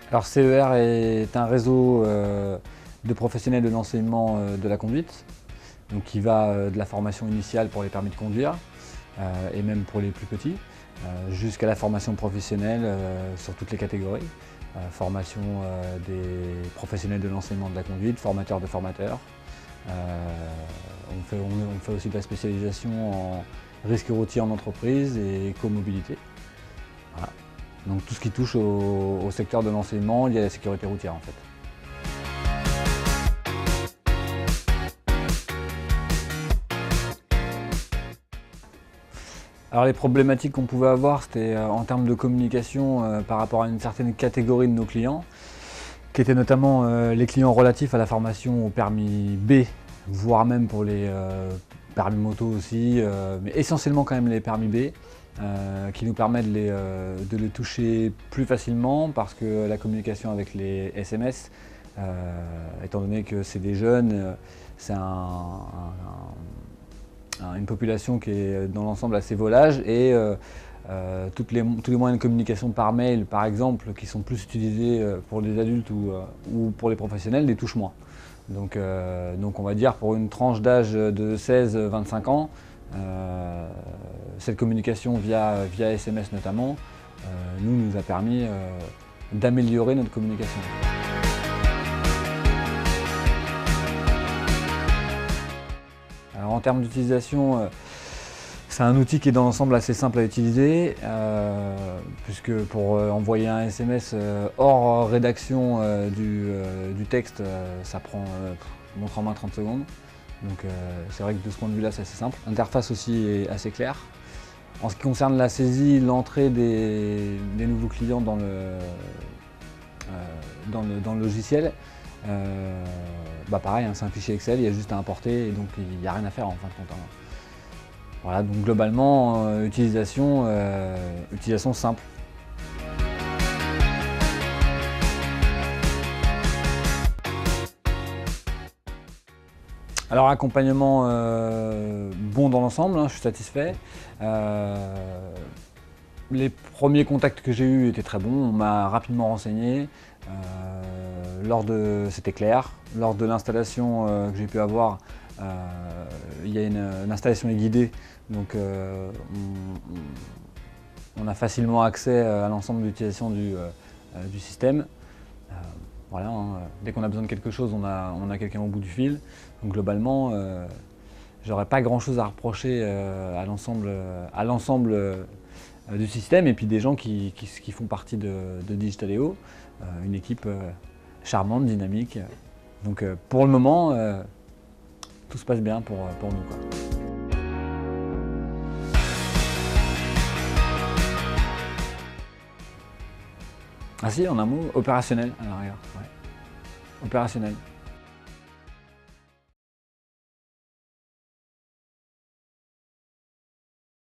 Alors CER est un réseau de professionnels de l'enseignement de la conduite, donc qui va de la formation initiale pour les permis de conduire et même pour les plus petits, jusqu'à la formation professionnelle sur toutes les catégories. Formation des professionnels de l'enseignement de la conduite, formateurs de formateurs. On fait aussi de la spécialisation en risque routier en entreprise et écomobilité. Voilà. Donc tout ce qui touche au secteur de l'enseignement lié à la sécurité routière en fait. Alors les problématiques qu'on pouvait avoir, c'était en termes de communication par rapport à une certaine catégorie de nos clients, qui étaient notamment les clients relatifs à la formation au permis B, voire même pour les permis moto aussi, mais essentiellement quand même les permis B. Qui nous permet de les toucher plus facilement parce que la communication avec les SMS, étant donné que c'est des jeunes, c'est une population qui est dans l'ensemble assez volage et tous les moyens de communication par mail par exemple qui sont plus utilisés pour les adultes ou pour les professionnels les touchent moins. Donc on va dire pour une tranche d'âge de 16-25 ans, cette communication via SMS notamment, nous a permis d'améliorer notre communication. Alors en termes d'utilisation, c'est un outil qui est dans l'ensemble assez simple à utiliser, puisque pour envoyer un SMS hors rédaction du texte, ça prend montre en main 30 secondes. Donc c'est vrai que de ce point de vue-là, c'est assez simple. L'interface aussi est assez claire. En ce qui concerne la saisie, l'entrée des nouveaux clients dans le logiciel, pareil, hein, c'est un fichier Excel, il y a juste à importer et donc il n'y a rien à faire en fin de compte. Voilà, donc globalement, utilisation simple. Alors accompagnement bon dans l'ensemble, hein, je suis satisfait. Les premiers contacts que j'ai eus étaient très bons, on m'a rapidement renseigné. C'était clair. Lors de l'installation que j'ai pu avoir, il y a une installation est guidée, donc on a facilement accès à l'ensemble de l'utilisation du système. Voilà, hein, dès qu'on a besoin de quelque chose, on a quelqu'un au bout du fil. Donc globalement, j'aurais pas grand chose à reprocher à l'ensemble du système et puis des gens qui font partie de Digitaléo, une équipe charmante, dynamique. Donc pour le moment, tout se passe bien pour nous, quoi. Ah si, en un mot, opérationnel à l'arrière. Ouais. Opérationnel.